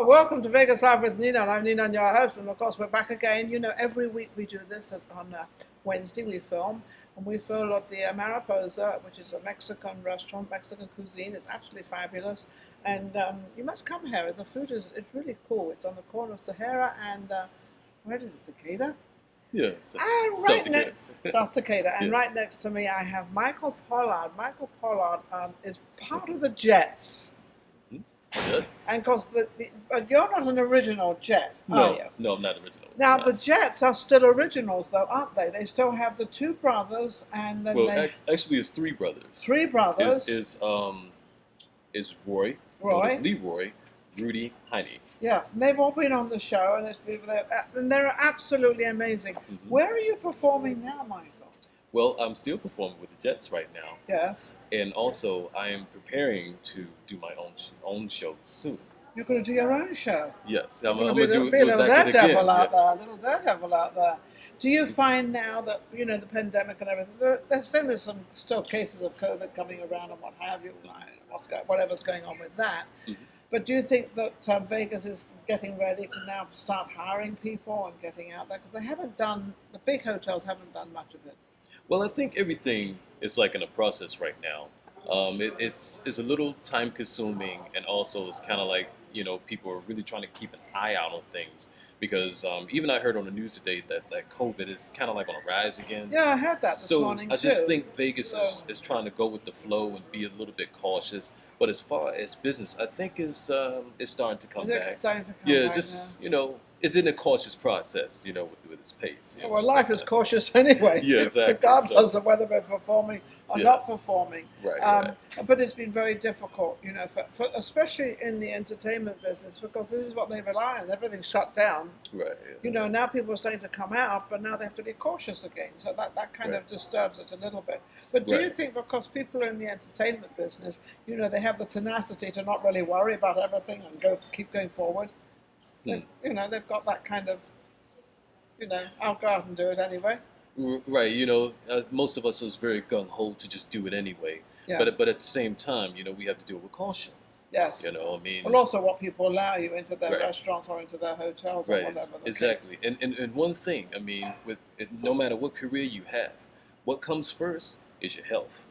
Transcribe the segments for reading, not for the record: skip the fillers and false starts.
Welcome to Vegas Live with Ninon. I'm Ninon, your host, and of course we're back again. You know, every week we do this on Wednesday. We film, and we film at the Mariposa, which is a Mexican restaurant, Mexican cuisine. It's absolutely fabulous, and you must come here. The food it's really cool. It's on the corner of Sahara and where is it, Decatur? Yeah, South Decatur, and Yeah. right next to me I have Mychael Pollard. Mychael Pollard is part of the Jets. Yes. And because but you're not an original Jet, are you? No, I'm not original. Now the Jets are still originals, though, aren't they? They still have the two brothers, and then actually, it's three brothers. Three brothers. Is Roy, Roy, Leroy, Rudy, Heine. Yeah, and they've all been on the show, and they're absolutely amazing. Mm-hmm. Where are you performing now, Mychael? Well, I'm still performing with the Jets right now. Yes. And also, I am preparing to do my own show soon. You're going to do your own show. Yes, I'm going to to do a little daredevil out yeah. there. A little daredevil out there. Do you find now that the pandemic and everything? They're saying there's some still cases of COVID coming around and what have you. Whatever's going on with that. Mm-hmm. But do you think that Vegas is getting ready to now start hiring people and getting out there? Because the big hotels haven't done much of it. Well, I think everything is like in a process right now. It's a little time consuming, and also it's kind of like, people are really trying to keep an eye out on things, because even I heard on the news today that COVID is kind of like on a rise again. Yeah, I heard that this morning So I too. just think Vegas is trying to go with the flow and be a little bit cautious. But as far as business, I think is starting to come back. Starting to come Yeah, back just now? It's in a cautious process, with its pace. Well, life is cautious anyway. Yeah, exactly. Regardless of whether we're performing or not performing. Right. But it's been very difficult, for especially in the entertainment business, because this is what they rely on. Everything's shut down. Right. Now people are starting to come out, but now they have to be cautious again. So that kind of disturbs it a little bit. But do you think because people are in the entertainment business, they have the tenacity to not really worry about everything and keep going forward? They've got that kind of, I'll go out and do it anyway. Right, most of us is very gung-ho to just do it anyway. Yeah. But at the same time, we have to do it with caution. Yes. Well, also what people allow you into their restaurants or into their hotels or whatever the exactly. case. And one thing, no matter what career you have, what comes first is your health.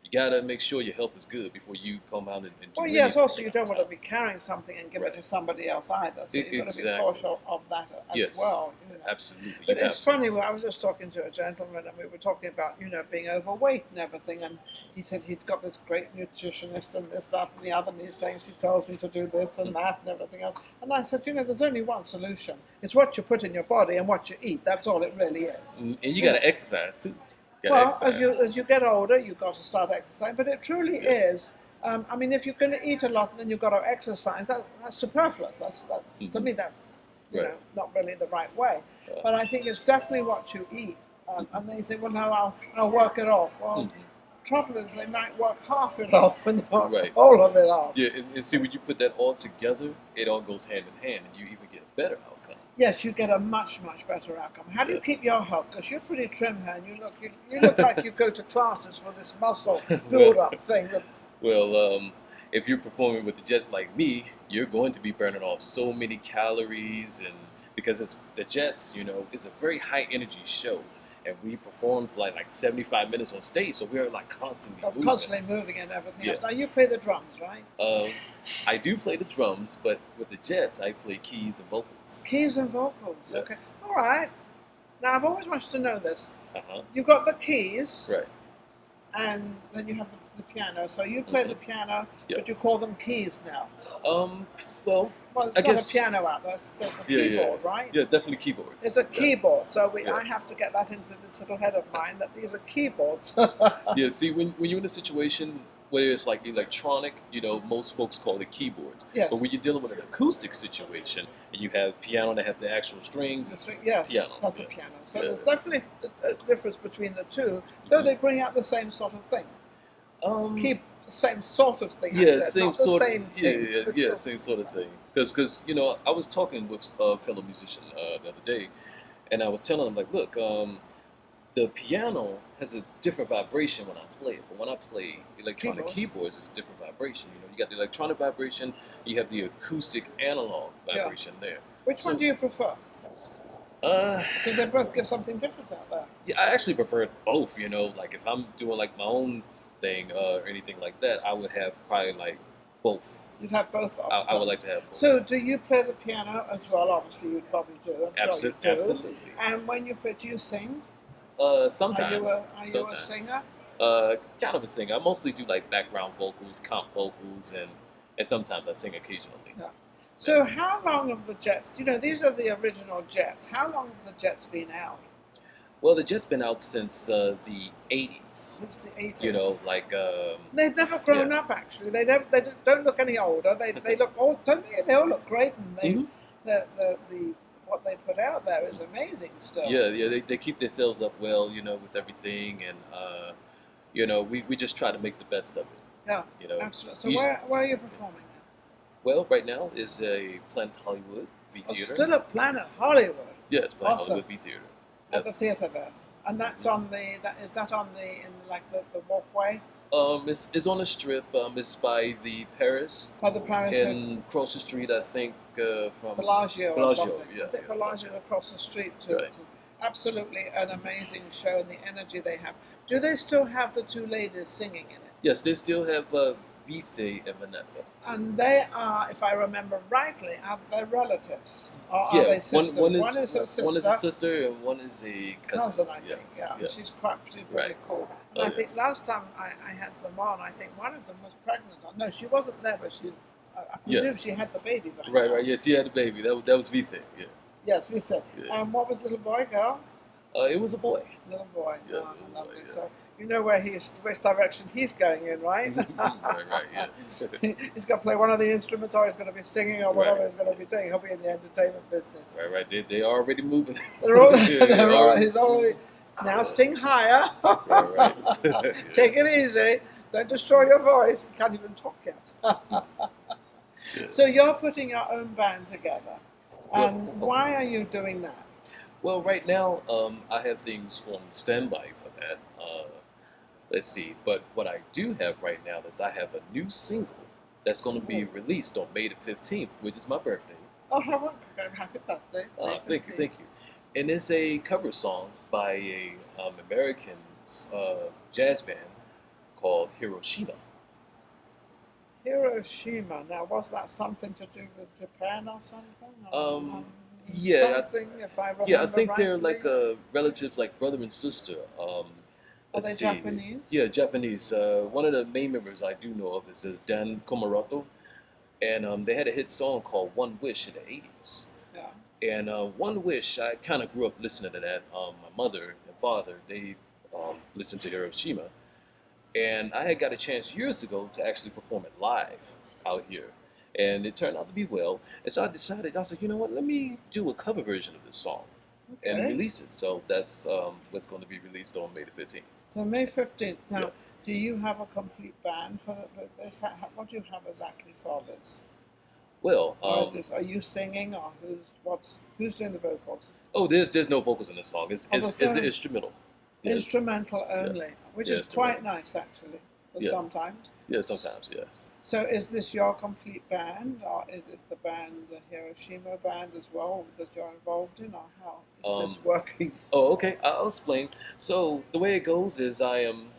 You gotta make sure your health is good before you come out and do Well, yes, also you don't want to be carrying something and give it to somebody else either. So you've got to be cautious of that as well. Absolutely. But it's funny, I was just talking to a gentleman and we were talking about, being overweight and everything, and he said he's got this great nutritionist and this, that and the other, and he's saying she tells me to do this and that and everything else. And I said, there's only one solution. It's what you put in your body and what you eat. That's all it really is. And you got to exercise too. Well, as you get older, you've got to start exercising. But it truly is. If you're going to eat a lot and then you've got to exercise, that's superfluous. That's to me, that's not really the right way. But I think it's definitely what you eat. And then you say, well, no, I'll work it off. Well, trouble is they might work half it off and not all of it off. Yeah, and see, when you put that all together, it all goes hand in hand, and you even get a better outcome. Yes, you get a much, much better outcome. How do you keep your health? Because you're pretty trim here, and you look like you go to classes for this muscle build-up thing. Well, if you're performing with the Jets like me, you're going to be burning off so many calories, and because it's the Jets, it's a very high-energy show. And we performed for like 75 minutes on stage, so we're like constantly moving. Constantly moving and everything else. Now you play the drums, right? I do play the drums, but with the Jets, I play keys and vocals. Keys and vocals, yes. Okay. All right. Now I've always wanted to know this. You've got the keys, right? And then you have the piano. So you play the piano, but you call them keys now. Well, it's not a piano out there. There's a keyboard, right? Yeah, definitely keyboards. It's a keyboard. So I have to get that into this little head of mine that these are keyboards. Yeah, see, when you're in a situation where it's like electronic, most folks call it keyboards. Yes. But when you're dealing with an acoustic situation and you have piano that have the actual strings, yes, piano. That's a piano. So there's definitely a difference between the two, though they bring out the same sort of thing. Same sort of thing. Yeah, same sort of thing. Yeah, same sort of thing. Because I was talking with a fellow musician the other day, and I was telling him, like, look, The piano has a different vibration when I play it, but when I play electronic Keyboards. keyboards, it's a different vibration. You know, you got the electronic vibration, you have the acoustic analog vibration there. Which one do you prefer? Because they both give something different out there. Yeah, I actually prefer both. You know, like if I'm doing like my own thing or anything like that, I would have probably like both. You'd have both of them. I would like to have both. So, do you play the piano as well? Obviously, you'd probably do. I'm sure you do. Absolutely. And when you play, do you sing? Sometimes. Are you a singer? Kind of a singer. I mostly do like background vocals, comp vocals, and sometimes I sing occasionally. Yeah. So how long have the Jets, you know, these are the original Jets, how long have the Jets been out? Well, the Jets been out since the 80s. Since the 80s. You know, like... they've never grown up, actually. They don't look any older. They look old, don't they? They all look great, and what they put out there is amazing still. Yeah, they keep themselves up well, you know, with everything, and, you know, we just try to make the best of it. Yeah, you know, absolutely. So where are you performing now? Well, right now is a Planet Hollywood V Theater. Still at Planet Hollywood? Yes, Planet Hollywood V Theater. At the theater there, and that's on the the walkway? It's on the strip. It's by the Paris. By the Paris. And across the street, I think from Bellagio or something. Yeah, I think Bellagio across the street too. Right. Absolutely an amazing show, and the energy they have. Do they still have the two ladies singing in it? Yes, they still have Vise and Vanessa. And they are, if I remember rightly, are they relatives? Or yeah, are they sisters? One is a sister. One is a sister, and one is a cousin. I think. Yes, Yeah, yes. she's pretty cool. And I think last time I had them on, I think one of them was pregnant. No, she wasn't there, but I presume she had the baby back. Right. Yes, she had the baby. That was Vise. Yeah. Yes, Vise. Yeah. And what was little boy, girl? It was a boy. Little boy. Yeah, Oh, little lovely. boy, yeah. So you know which direction he's going in, right? right, yeah. He's got to play one of the instruments, or he's going to be singing, or whatever he's going to be doing. He'll be in the entertainment business. Right. They are already moving. He's already now sing higher. right. Take it easy. Don't destroy your voice. You can't even talk yet. So you're putting your own band together, and why are you doing that? Well, right now, I have things on standby for that. Let's see. But what I do have right now is I have a new single that's going to be released on May the 15th, which is my birthday. Oh, happy birthday. Thank you. And it's a cover song by a American jazz band called Hiroshima. Hiroshima. Now, was that something to do with Japan or something? Yeah, something, if I remember yeah, I think rightly. they're like relatives, like brother and sister. Are they Japanese? Yeah, Japanese. One of the main members I do know of is Dan Komoroto, and they had a hit song called "One Wish" in the '80s. Yeah. And "One Wish," I kind of grew up listening to that. My mother and father, they listened to Hiroshima, and I had got a chance years ago to actually perform it live out here. And it turned out to be well. And so I decided, I was like, you know what, let me do a cover version of this song and release it. So that's what's going to be released on May the 15th. So May 15th. Now, Yes. do you have a complete band for this? What do you have exactly for this? Well, Or is this, are you singing, or who's doing the vocals? oh, there's no vocals in this song. It's an instrumental. Yes. Instrumental only, Yes. which Yeah, is quite nice, actually, sometimes. Yeah, sometimes, yes. So is this your complete band, or is it the band, the Hiroshima band as well, that you're involved in, or how is this working? Oh, okay. I'll explain. So the way it goes is I'm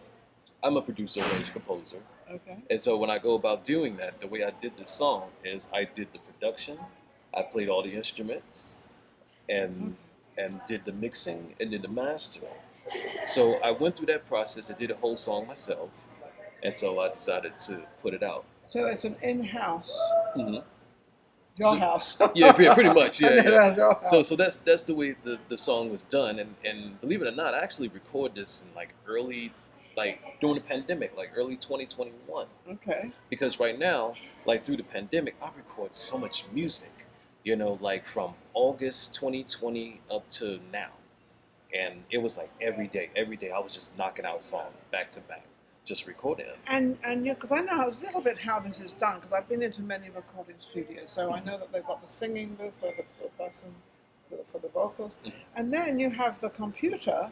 a producer, arranger, composer. Okay. And so when I go about doing that, the way I did the song is I did the production, I played all the instruments, and did the mixing and did the mastering. So I went through that process. I did a whole song myself, and so I decided to put it out. So it's an in-house. Mm-hmm. Your house. Yeah, pretty much. Yeah. Your house. So that's the way the song was done, and believe it or not, I actually recorded this in during the pandemic, like early 2021. Okay. Because right now, like through the pandemic, I record so much music, you know, like from August 2020 up to now. And it was like every day I was just knocking out songs back to back, just recording them. And because I know a little bit how this is done, because I've been into many recording studios, so I know that they've got the singing booth for the person for the vocals, and then you have the computer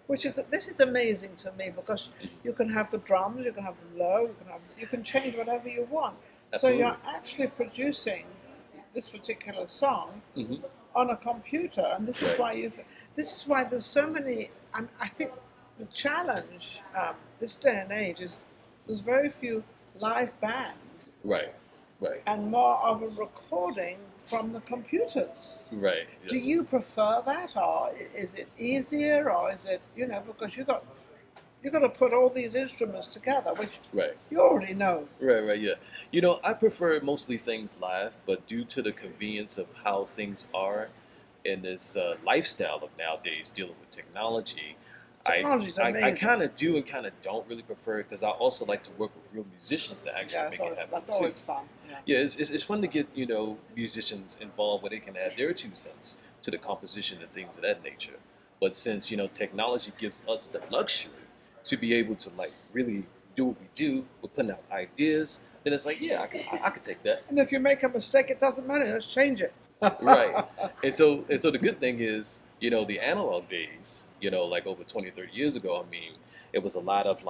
this is amazing to me because you can have the drums, you can have them low, you can change whatever you want. Absolutely. So you're actually producing this particular song on a computer, and this is why there's so many. I think the challenge this day and age is there's very few live bands, Right. and more of a recording from the computers. Right. Yes. Do you prefer that, or is it easier, or is it because you got to put all these instruments together, which you already know. Right, yeah. I prefer mostly things live, but due to the convenience of how things are in this lifestyle of nowadays dealing with technology, Technology's I amazing. kind of do and kind of don't really prefer it because I also like to work with real musicians to actually make it happen that's too. always fun. Yeah, it's fun to get musicians involved where they can add their 2 cents to the composition and things of that nature. But since technology gives us the luxury to be able to really do what we do, we're putting out ideas, then it's like, yeah, I could take that. And if you make a mistake, it doesn't matter. Let's change it. Right. And so the good thing is, the analog days, like over 20, 30 years ago, I mean, it was a lot of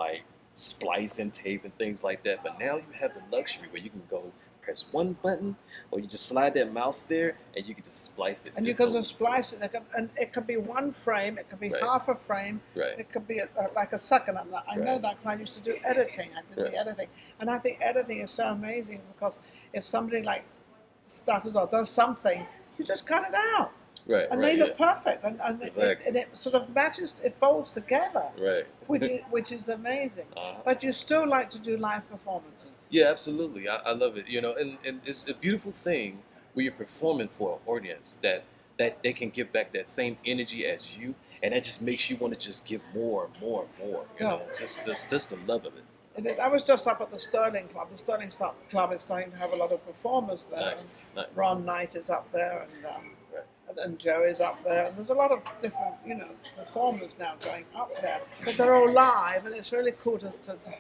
splicing tape and things like that. But now you have the luxury where you can go press one button, or you just slide that mouse there, and you can just splice it. And you can just splice it, and it can be one frame, it can be half a frame, it could be like a second. I know that because I used to do editing. I did the editing, and I think editing is so amazing because if somebody stutters or does something, you just cut it out. And they look perfect, and it sort of matches, it folds together, which is amazing. But you still like to do live performances. Yeah, absolutely. I love it. And it's a beautiful thing where you're performing for an audience that they can give back that same energy as you, and that just makes you want to just give more and more and more. Just the love of it. It is. I was just up at the Sterling Club. The Sterling Club is starting to have a lot of performers there. Nice. Ron Knight is up there, and Joe is up there, and there's a lot of different, performers now going up there. But they're all live, and it's really cool to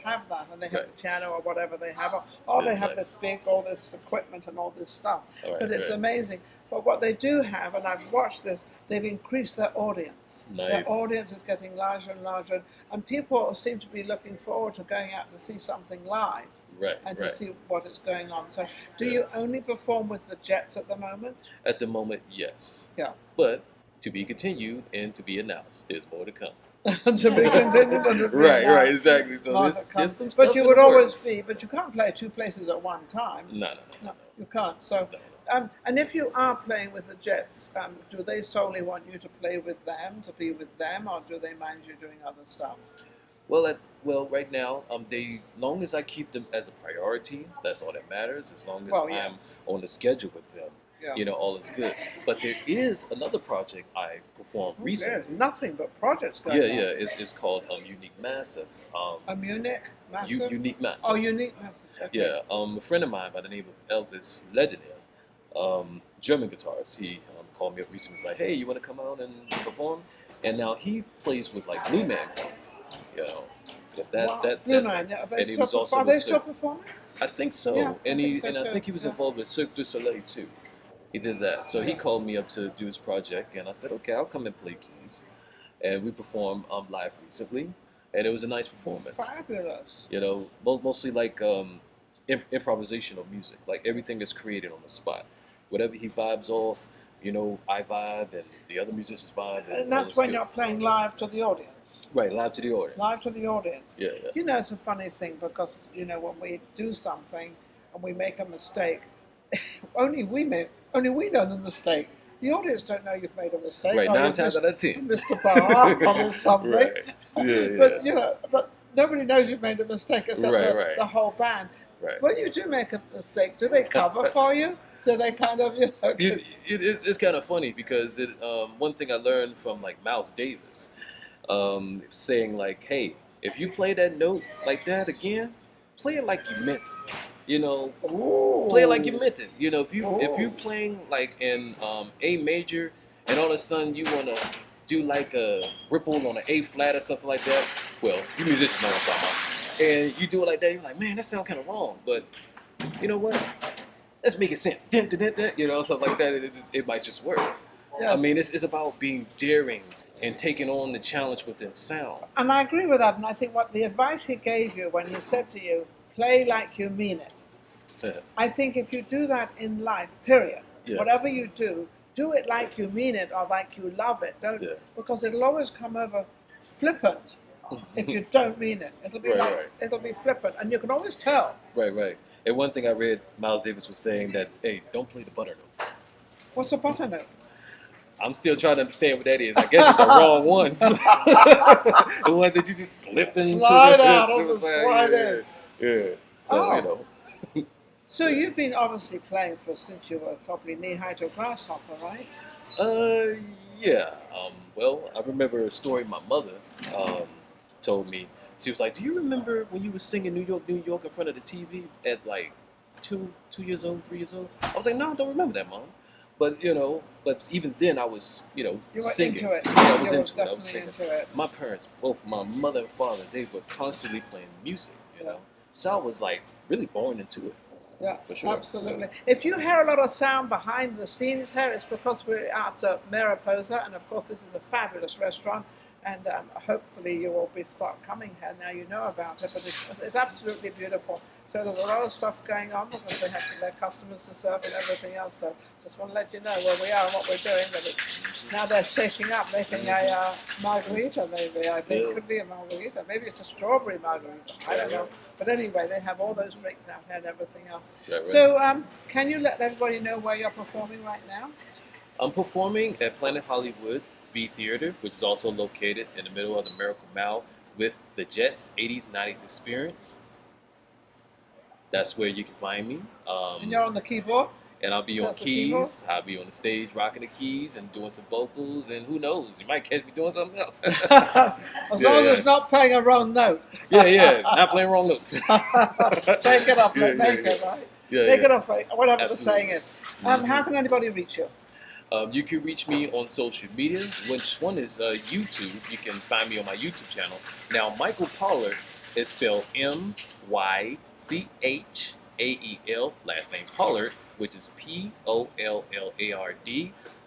have that. And they have the piano or whatever they have, or they have all this equipment and all this stuff. But it's amazing. But what they do have, and I've watched this, they've increased their audience. Their audience is getting larger and larger, and people seem to be looking forward to going out to see something live. And to see what is going on. So, do you only perform with the Jets at the moment? At the moment, yes. Yeah. But to be continued and to be announced. There's more to come. To be continued and to be announced. Right, exactly. So there's some stuff. But you would always be. But you can't play 2 places at one time. No, you can't. So, and if you are playing with the Jets, do they solely want you to play with them, to be with them, or do they mind you doing other stuff? Well, right now, long as I keep them as a priority, that's all that matters. As long as I'm on the schedule with them, all is good. But there is another project I performed recently. There's nothing but projects going on. Yeah. It's called Unique Massive. A Munich Massive? Unique Massive. Oh, Unique Massive. Okay. Yeah. A friend of mine by the name of Elvis Lediner, German guitarist, he called me up recently. He was like, hey, you want to come out and perform? And now he plays with Blue Man Group. Blue Man, are they still performing? I think so. Yeah, I think he was involved with Cirque du Soleil too. He did that. So he called me up to do his project, and I said, okay, I'll come and play keys. And we performed live recently, and it was a nice performance. Fabulous. Mostly improvisational music. Everything is created on the spot. Whatever he vibes off, I vibe, and the other musicians vibe. And that's when you're playing live to the audience. Right, live to the audience. Live to the audience. Yeah. It's a funny thing because, when we do something and we make a mistake, only we know the mistake. The audience don't know you've made a mistake. Right, 9 times out of 10. Mr. Bar or something. Right. Yeah. But nobody knows you've made a mistake except the whole band. Right. When you do make a mistake, do they cover for you? Do they kind of, It's kind of funny because one thing I learned from Miles Davis, saying hey, if you play that note like that again, play it like you meant it. Play it like you meant it. If you playing in A major and all of a sudden you wanna do a ripple on an A flat or something like that, well, you musicians know what I'm talking about. And you do it like that, you're like, man, that sounds kind of wrong. But you know what? Let's make it sense. Something like that. It might just work. Yes. I mean, it's about being daring and taking on the challenge within sound. And I agree with that. And I think what the advice he gave you when he said to you, play like you mean it. Yeah. I think if you do that in life, period, whatever you do it like you mean it or like you love it. Don't because it'll always come over flippant if you don't mean it. It'll be it'll be flippant, and you can always tell. Right. And one thing I read, Miles Davis was saying that, hey, don't play the butter notes. What's a butter note? I'm still trying to understand what that is. I guess it's the wrong ones. The ones that you just slipped into. Slide out of the slide in. Yeah. So, you know. So you've been obviously playing since you were probably knee-high to a grasshopper, right? Yeah. Well, I remember a story my mother told me. She was like, "Do you remember when you were singing New York, New York in front of the TV at like 2 years old, 3 years old?" I was like, "No, I don't remember that, Mom." But but even then I was, you were singing. Into it. Yeah, I was you into were it. I was singing. Into it. My parents, both my mother and father, they were constantly playing music. You know, so I was like really born into it. Yeah, for sure. Absolutely. If you hear a lot of sound behind the scenes here, it's because we're at Pureza, and of course this is a fabulous restaurant, and hopefully you will start coming here now you know about it, but it's absolutely beautiful. So there's a lot of stuff going on because they have their customers to serve and everything else, so just want to let you know where we are and what we're doing, but now they're shaking up, making a margarita maybe, I think. Could be a margarita, maybe it's a strawberry margarita, I don't know. But anyway, they have all those drinks out here and everything else. Right. So can you let everybody know where you're performing right now? I'm performing at Planet Hollywood B Theater, which is also located in the middle of the Miracle Mile with the Jets 80s, 90s Experience. That's where you can find me. And you're on the keyboard? And I'll be on keys. I'll be on the stage rocking the keys and doing some vocals, and who knows, you might catch me doing something else. As long as it's not playing a wrong note. Not playing wrong notes. Take it up, make it, right? Make it up, whatever the saying is. How can anybody reach you? You can reach me on social media, which one is YouTube. You can find me on my YouTube channel. Now, Mychael Pollard is spelled Mychael, last name Pollard, which is Pollard.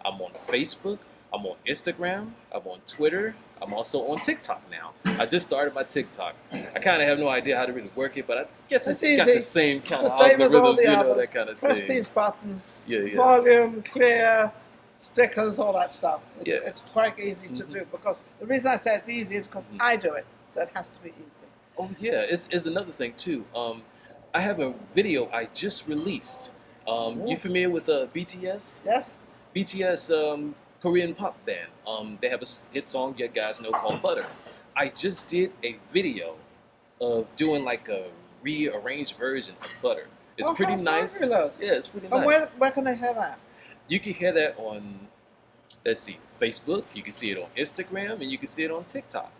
I'm on Facebook, I'm on Instagram, I'm on Twitter, I'm also on TikTok now. I just started my TikTok. I kind of have no idea how to really work it, but I guess it's got the same kind of algorithms, that kind of thing. Press these buttons, yeah. volume, clear, stickers, all that stuff. It's quite easy to do, because the reason I say it's easy is because I do it, so it has to be easy. Oh yeah, it's another thing too. I have a video I just released. You familiar with BTS? Yes. BTS, Korean pop band. They have a hit song you guys know called Butter. I just did a video of doing like a rearranged version of Butter. It's pretty nice. Fabulous. Yeah, it's pretty nice. And where can they hear that? You can hear that on, let's see, Facebook. You can see it on Instagram, and you can see it on TikTok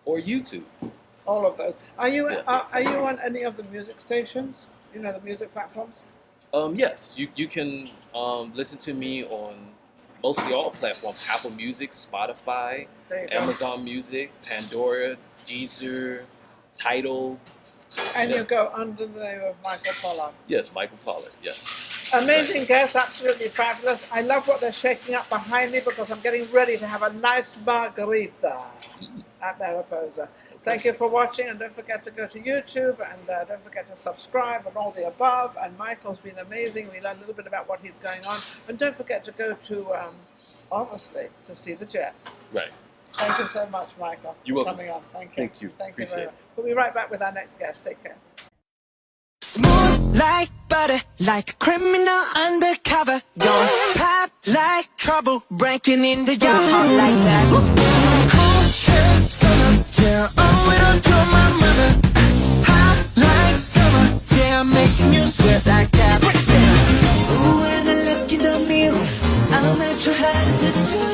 or YouTube. All of those. Are you on any of the music stations? You know, the music platforms? Yes, you can listen to me on mostly all platforms: Apple Music, Spotify, Amazon Music, Pandora, Deezer, Tidal. And you go under the name of Mychael Pollard. Yes, Mychael Pollard. Yes. Amazing guest, absolutely fabulous. I love what they're shaking up behind me because I'm getting ready to have a nice margarita at Pureza. Thank you for watching, and don't forget to go to YouTube, and don't forget to subscribe and all the above. And Mychael's been amazing. We learned a little bit about what he's going on. And don't forget to go to, obviously, to see the Jets. Right. Thank you so much, Mychael, for coming on. Thank you. Thank you very much. We'll be right back with our next guest. Take care. Smooth like butter, like a criminal undercover. Don't pop like trouble, breaking into your heart like that. Cool shit, stunner, yeah, owe it all to my mother. Hot like summer, yeah, I'm making you sweat like that. Ooh, when I look in the mirror, I'm not sure how to do